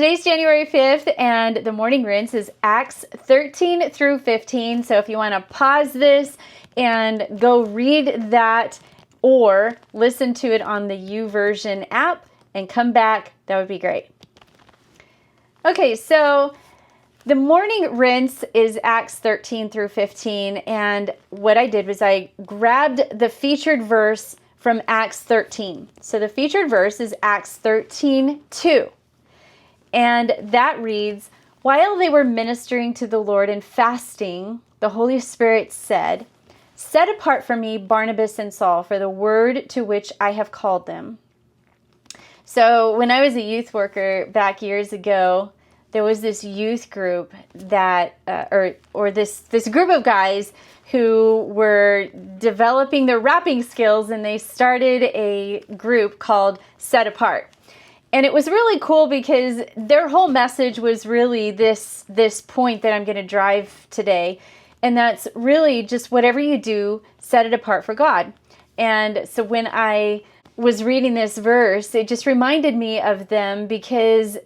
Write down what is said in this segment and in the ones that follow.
today's January 5th, and the morning rinse is Acts 13 through 15. So if you want to pause this and go read that or listen to it on the YouVersion app and come back, that would be great. Okay, so the morning rinse is Acts 13 through 15, and what I did was I grabbed the featured verse from Acts 13. So the featured verse is Acts 13:2. And that reads, "While they were ministering to the Lord and fasting, the Holy Spirit said, 'Set apart for me Barnabas and Saul for the word to which I have called them.'" So when I was a youth worker back years ago, there was this youth group that, or this group of guys who were developing their rapping skills, and they started a group called Set Apart. And it was really cool because their whole message was really this point that I'm going to drive today. And that's really just whatever you do, set it apart for God. And so when I was reading this verse, it just reminded me of them because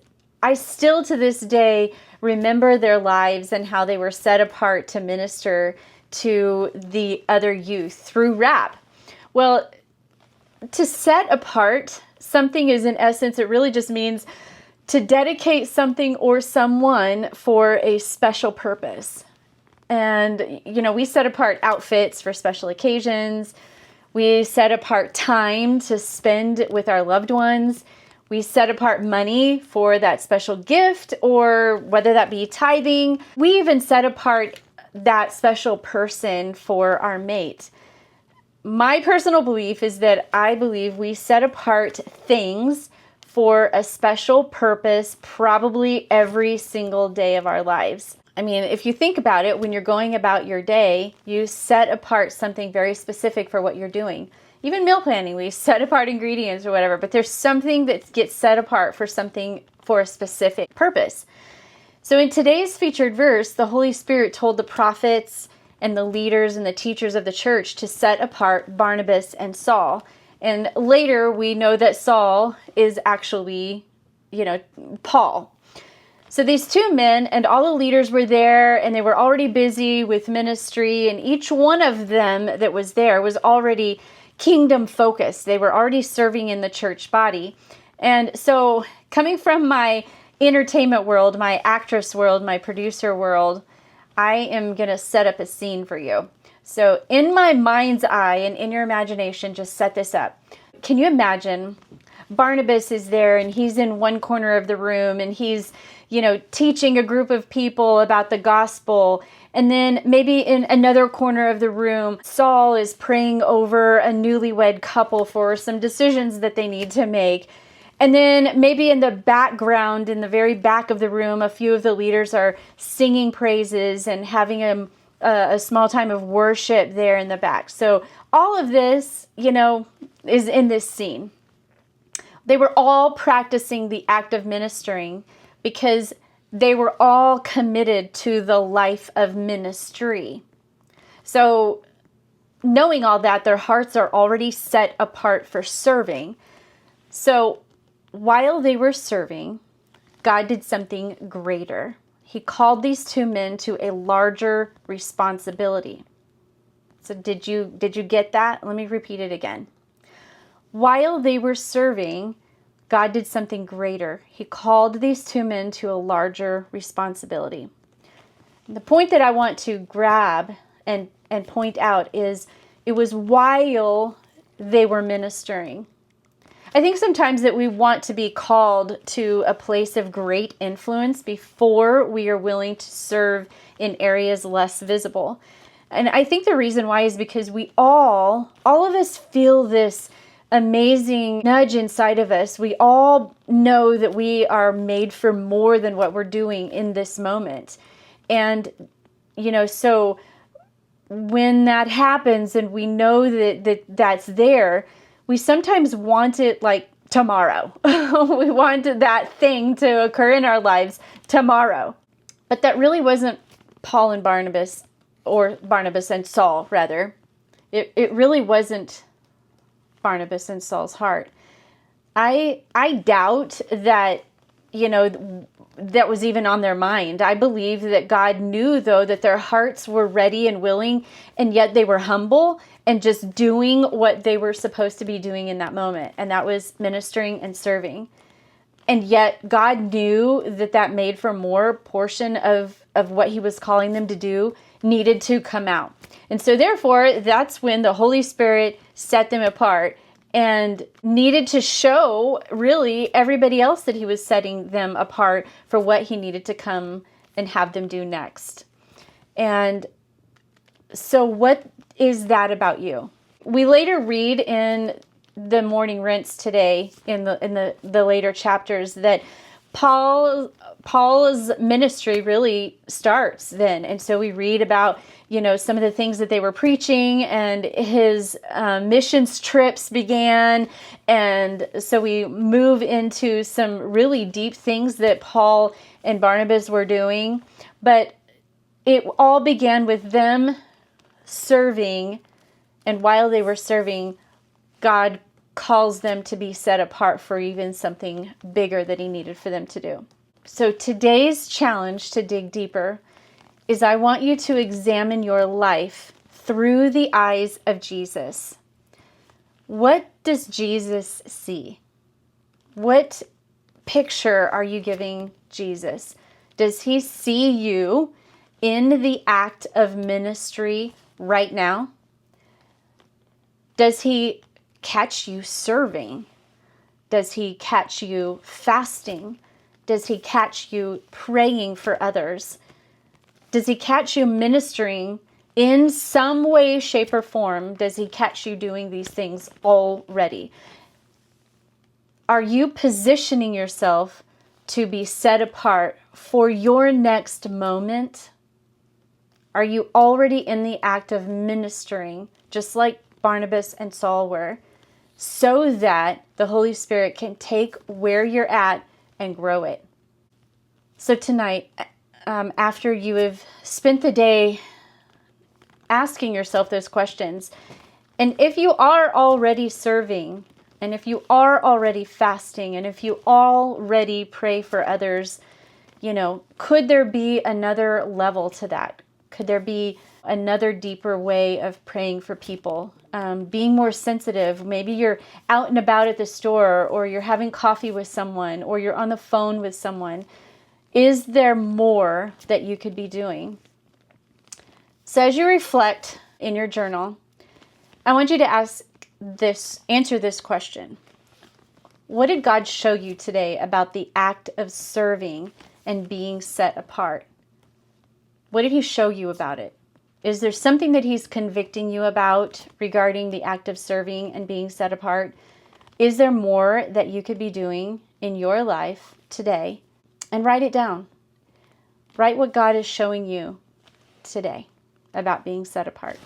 I still to this day remember their lives and how they were set apart to minister to the other youth through rap. Well, to set apart something is, in essence, it really just means to dedicate something or someone for a special purpose. And, we set apart outfits for special occasions. We set apart time to spend with our loved ones. We set apart money for that special gift, or whether that be tithing. We even set apart that special person for our mate. My personal belief is that I believe we set apart things for a special purpose probably every single day of our lives. I mean, if you think about it, when you're going about your day, you set apart something very specific for what you're doing. Even meal planning, we set apart ingredients or whatever, but there's something that gets set apart for something for a specific purpose. So in today's featured verse, the Holy Spirit told the prophets and the leaders and the teachers of the church to set apart Barnabas and Saul. And later we know that Saul is actually, Paul. So these two men and all the leaders were there, and they were already busy with ministry, and each one of them that was there was already kingdom focused. They were already serving in the church body. And so coming from my entertainment world, my actress world, my producer world, I am going to set up a scene for you. So in my mind's eye and in your imagination, just set this up. Can you imagine Barnabas is there and he's in one corner of the room and he's, teaching a group of people about the gospel. And then maybe in another corner of the room, Saul is praying over a newlywed couple for some decisions that they need to make. And then maybe in the background, in the very back of the room, a few of the leaders are singing praises and having a small time of worship there in the back. So all of this, is in this scene. They were all practicing the act of ministering because they were all committed to the life of ministry. So knowing all that, their hearts are already set apart for serving. So while they were serving, God did something greater. He called these two men to a larger responsibility. So did you get that? Let me repeat it again. While they were serving, God did something greater. He called these two men to a larger responsibility. The point that I want to grab and point out is it was while they were ministering. I think sometimes that we want to be called to a place of great influence before we are willing to serve in areas less visible. And I think the reason why is because we all of us feel this amazing nudge inside of us. We all know that we are made for more than what we're doing in this moment. And, so when that happens and we know that's there, we sometimes want it like tomorrow. We want that thing to occur in our lives tomorrow. But that really wasn't Paul and Barnabas, or Barnabas and Saul, rather. It really wasn't Barnabas and Saul's heart. I doubt that that was even on their mind. I believe that God knew, though, that their hearts were ready and willing, and yet they were humble and just doing what they were supposed to be doing in that moment. And that was ministering and serving. And yet God knew that made for more portion of what he was calling them to do needed to come out. And so therefore, that's when the Holy Spirit set them apart and needed to show really everybody else that he was setting them apart for what he needed to come and have them do next. And so what is that about you? We later read in the morning rinse today, in the later chapters, that Paul's ministry really starts then. And so we read about, some of the things that they were preaching, and his missions trips began. And so we move into some really deep things that Paul and Barnabas were doing. But it all began with them serving. And while they were serving, God calls them to be set apart for even something bigger that he needed for them to do. So today's challenge to dig deeper is I want you to examine your life through the eyes of Jesus. What does Jesus see? What picture are you giving Jesus? Does he see you in the act of ministry right now? Does he catch you serving? Does he catch you fasting? Does he catch you praying for others? Does he catch you ministering in some way, shape, or form? Does he catch you doing these things already? Are you positioning yourself to be set apart for your next moment? Are you already in the act of ministering, just like Barnabas and Saul were, so that the Holy Spirit can take where you're at and grow it? So tonight, after you have spent the day asking yourself those questions, and if you are already serving, and if you are already fasting, and if you already pray for others, could there be another level to that? Could there be another deeper way of praying for people? Being more sensitive. Maybe you're out and about at the store, or you're having coffee with someone, or you're on the phone with someone. Is there more that you could be doing? So as you reflect in your journal, I want you to answer this question. What did God show you today about the act of serving and being set apart? What did he show you about it? Is there something that he's convicting you about regarding the act of serving and being set apart? Is there more that you could be doing in your life today? And write it down. Write what God is showing you today about being set apart.